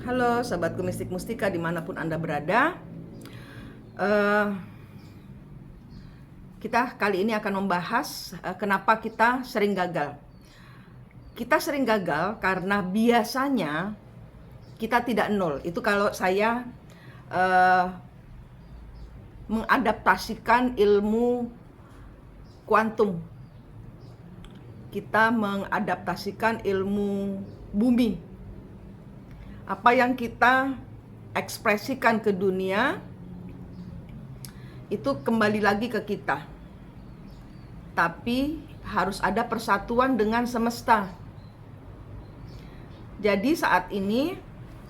Halo sahabatku Mistik Mustika dimanapun Anda berada. Eh, Kita kali ini akan membahas kenapa kita sering gagal. Kita sering gagal karena biasanya kita tidak nol. Itu kalau saya mengadaptasikan ilmu kuantum. Kita mengadaptasikan ilmu bumi. Apa yang kita ekspresikan ke dunia itu kembali lagi ke kita. Tapi harus ada persatuan dengan semesta. Jadi saat ini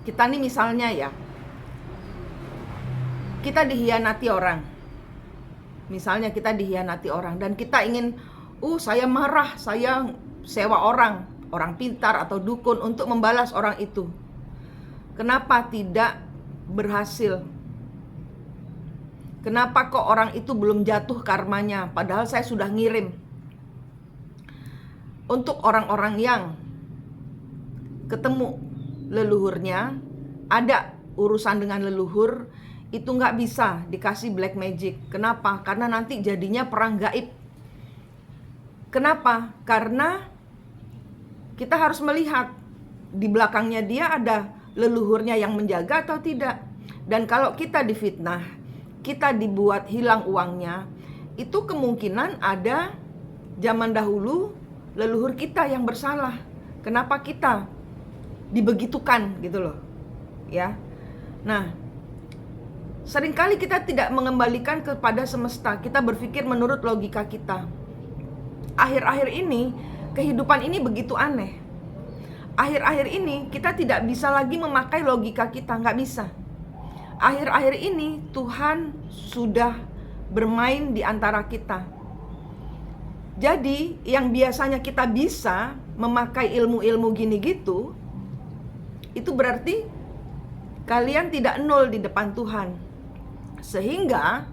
kita nih misalnya ya, kita dihianati orang. Misalnya kita dihianati orang dan kita ingin, saya marah, saya sewa orang pintar atau dukun untuk membalas orang itu. Kenapa tidak berhasil? Kenapa kok orang itu belum jatuh karmanya? Padahal saya sudah ngirim. Untuk orang-orang yang ketemu leluhurnya, ada urusan dengan leluhur, itu nggak bisa dikasih black magic. Kenapa? Karena nanti jadinya perang gaib. Kenapa? Karena kita harus melihat di belakangnya dia ada leluhurnya yang menjaga atau tidak. Dan kalau kita difitnah, kita dibuat hilang uangnya, itu kemungkinan ada zaman dahulu leluhur kita yang bersalah. Kenapa kita dibegitukan gitu loh, ya. Nah, seringkali kita tidak mengembalikan kepada semesta. Kita berpikir menurut logika kita. Akhir-akhir ini, kehidupan ini begitu aneh. Akhir-akhir ini kita tidak bisa lagi memakai logika kita, nggak bisa. Akhir-akhir ini Tuhan sudah bermain di antara kita. Jadi yang biasanya kita bisa memakai ilmu-ilmu gini gitu, itu berarti kalian tidak nol di depan Tuhan. Sehingga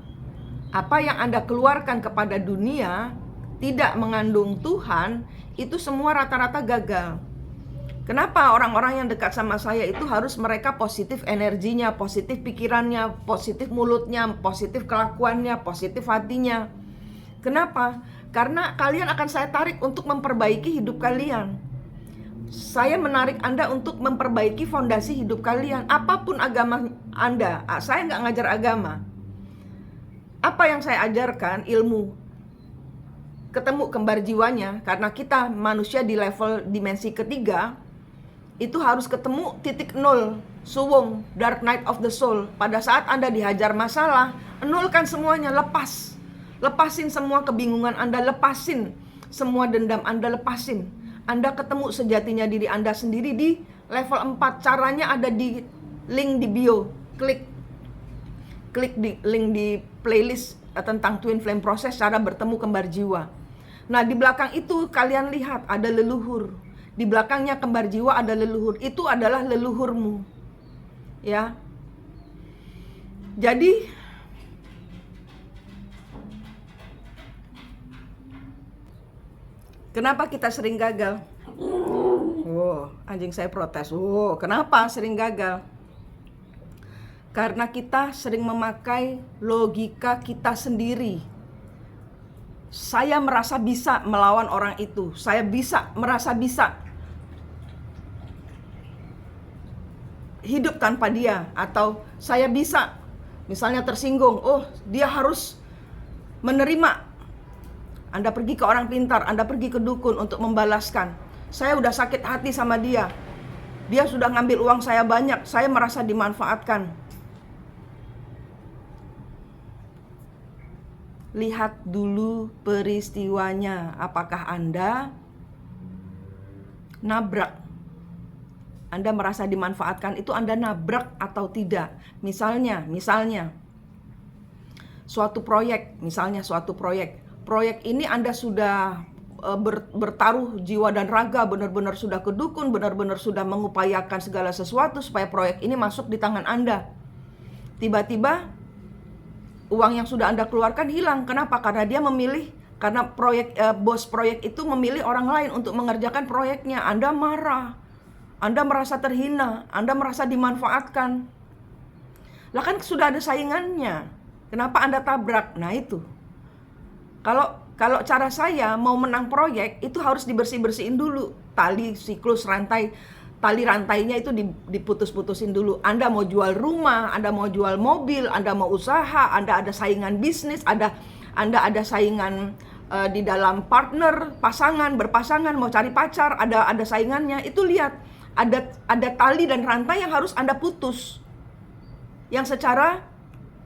apa yang Anda keluarkan kepada dunia tidak mengandung Tuhan, itu semua rata-rata gagal. Kenapa orang-orang yang dekat sama saya itu harus mereka positif energinya, positif pikirannya, positif mulutnya, positif kelakuannya, positif hatinya? Kenapa? Karena kalian akan saya tarik untuk memperbaiki hidup kalian. Saya menarik Anda untuk memperbaiki fondasi hidup kalian. Apapun agama Anda, saya nggak ngajar agama. Apa yang saya ajarkan? Ilmu. Ketemu kembar jiwanya, karena kita manusia di level dimensi ketiga, itu harus ketemu titik nol, suwung, dark night of the soul. Pada saat Anda dihajar masalah, nolkan semuanya, lepas. Lepasin semua kebingungan Anda, lepasin semua dendam Anda, lepasin. Anda ketemu sejatinya diri Anda sendiri di level 4. Caranya ada di link di bio. Klik di link di playlist tentang Twin Flame Process, cara bertemu kembar jiwa. Nah, di belakang itu kalian lihat ada leluhur. Di belakangnya kembar jiwa ada leluhur. Itu adalah leluhurmu. Ya. Jadi kenapa kita sering gagal? Anjing saya protes. Kenapa sering gagal? Karena kita sering memakai logika kita sendiri. Saya merasa bisa melawan orang itu. Saya merasa bisa hidup tanpa dia. Atau saya bisa, misalnya tersinggung, dia harus menerima. Anda pergi ke orang pintar, Anda pergi ke dukun untuk membalaskan. Saya udah sakit hati sama dia. Dia sudah ngambil uang saya banyak, saya merasa dimanfaatkan. Lihat dulu peristiwanya. Apakah Anda nabrak? Anda merasa dimanfaatkan, itu Anda nabrak atau tidak? Misalnya suatu proyek. Proyek ini Anda sudah bertaruh jiwa dan raga, benar-benar sudah ke dukun, benar-benar sudah mengupayakan segala sesuatu supaya proyek ini masuk di tangan Anda. Tiba-tiba uang yang sudah Anda keluarkan hilang. Kenapa? Karena dia memilih, bos proyek itu memilih orang lain untuk mengerjakan proyeknya. Anda marah. Anda merasa terhina, Anda merasa dimanfaatkan. Lah kan sudah ada saingannya. Kenapa Anda tabrak? Nah itu. Kalau cara saya mau menang proyek itu harus dibersih-bersihin dulu. Tali siklus tali rantainya itu diputus-putusin dulu. Anda mau jual rumah, Anda mau jual mobil, Anda mau usaha, Anda ada saingan bisnis, Anda ada saingan di dalam partner, berpasangan, mau cari pacar, ada saingannya. Itu lihat, ada tali dan rantai yang harus Anda putus. Yang secara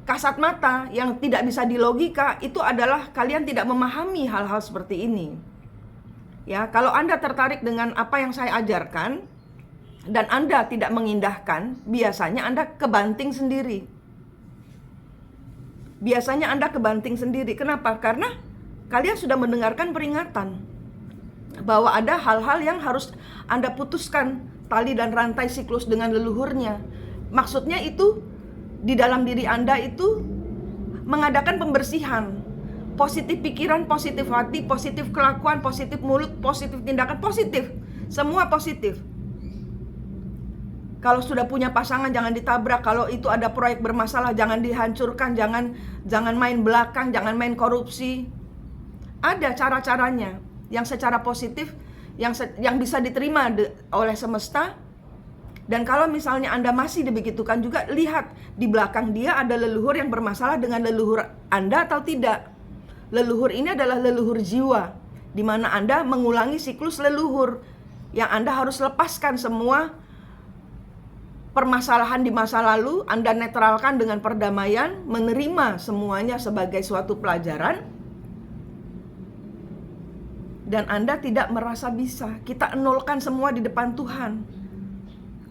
kasat mata, yang tidak bisa dilogika, itu adalah kalian tidak memahami hal-hal seperti ini. Ya, kalau Anda tertarik dengan apa yang saya ajarkan dan Anda tidak mengindahkan, biasanya Anda kebanting sendiri. Kenapa? Karena kalian sudah mendengarkan peringatan bahwa ada hal-hal yang harus Anda putuskan, tali dan rantai siklus dengan leluhurnya. Maksudnya itu di dalam diri Anda itu mengadakan pembersihan. Positif pikiran, positif hati, positif kelakuan, positif mulut, positif tindakan, positif. Semua positif. Kalau sudah punya pasangan jangan ditabrak. Kalau itu ada proyek bermasalah jangan dihancurkan, jangan main belakang, jangan main korupsi. Ada cara-caranya yang secara positif, yang bisa diterima oleh semesta. Dan kalau misalnya Anda masih dibegitukan juga, lihat di belakang dia ada leluhur yang bermasalah dengan leluhur Anda atau tidak. Leluhur ini adalah leluhur jiwa, di mana Anda mengulangi siklus leluhur. Yang Anda harus lepaskan semua permasalahan di masa lalu, Anda netralkan dengan perdamaian, menerima semuanya sebagai suatu pelajaran. Dan Anda tidak merasa bisa. Kita nolkan semua di depan Tuhan.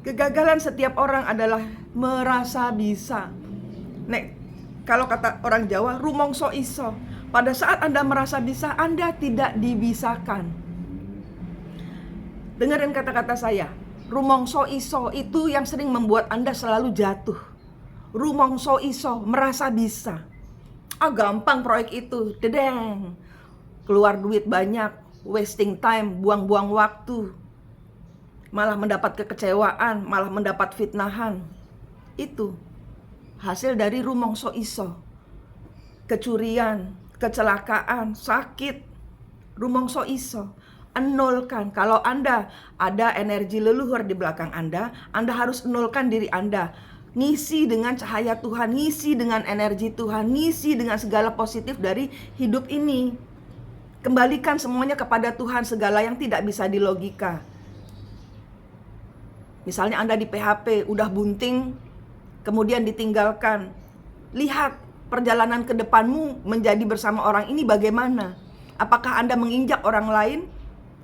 Kegagalan setiap orang adalah merasa bisa. Nek, kalau kata orang Jawa, rumongso iso. Pada saat Anda merasa bisa, Anda tidak dibisakan. Dengerin kata-kata saya. Rumongso iso itu yang sering membuat Anda selalu jatuh. Rumongso iso, merasa bisa. Gampang proyek itu, dedeng. Keluar duit banyak, wasting time, buang-buang waktu. Malah mendapat kekecewaan, malah mendapat fitnahan. Itu hasil dari rumongso iso. Kecurian, kecelakaan, sakit. Rumongso iso. Nolkan. Kalau Anda ada energi leluhur di belakang Anda harus nolkan diri Anda. Ngisi dengan cahaya Tuhan, ngisi dengan energi Tuhan, ngisi dengan segala positif dari hidup ini. Kembalikan semuanya kepada Tuhan, segala yang tidak bisa dilogika. Misalnya Anda di PHP, udah bunting, kemudian ditinggalkan. Lihat perjalanan ke depanmu menjadi bersama orang ini bagaimana. Apakah Anda menginjak orang lain?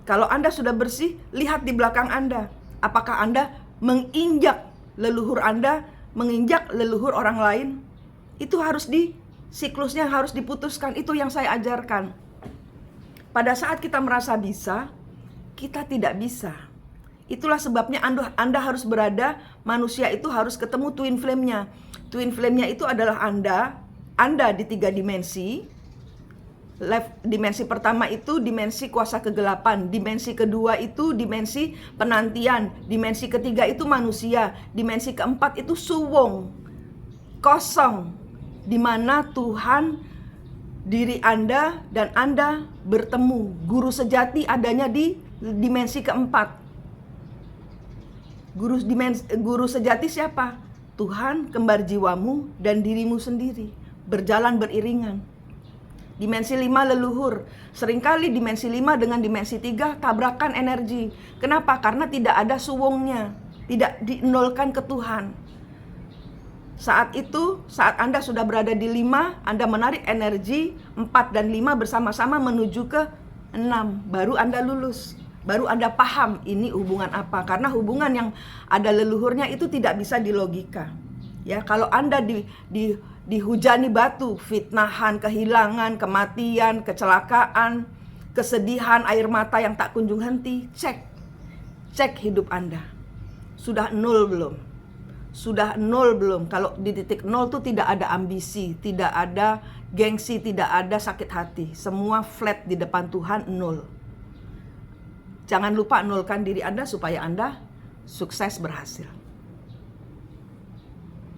Kalau Anda sudah bersih, lihat di belakang Anda. Apakah Anda menginjak leluhur Anda, menginjak leluhur orang lain? Itu harus siklusnya harus diputuskan. Itu yang saya ajarkan. Pada saat kita merasa bisa, kita tidak bisa. Itulah sebabnya Anda harus berada, manusia itu harus ketemu twin flame-nya. Twin flame-nya itu adalah Anda di 3 dimensi. Dimensi pertama itu dimensi kuasa kegelapan, dimensi kedua itu dimensi penantian, dimensi ketiga itu manusia, dimensi keempat itu suwung, kosong, di mana Tuhan, diri Anda dan Anda bertemu. Guru sejati adanya di dimensi keempat. Guru sejati siapa? Tuhan, kembar jiwamu, dan dirimu sendiri. Berjalan beriringan. Dimensi 5 leluhur. Seringkali dimensi 5 dengan dimensi 3 tabrakan energi. Kenapa? Karena tidak ada suwungnya. Tidak dinolkan ke Tuhan. Saat Anda sudah berada di 5, Anda menarik energi 4 dan 5 bersama-sama menuju ke 6. Baru Anda lulus. Baru Anda paham ini hubungan apa. Karena hubungan yang ada leluhurnya itu tidak bisa dilogika. Ya, kalau Anda dihujani batu, fitnahan, kehilangan, kematian, kecelakaan, kesedihan, air mata yang tak kunjung henti, cek hidup Anda. Sudah 0 belum? Sudah 0 belum? Kalau di titik 0 tuh tidak ada ambisi, tidak ada gengsi, tidak ada sakit hati. Semua flat di depan Tuhan, 0. Jangan lupa nolkan diri Anda supaya Anda sukses berhasil.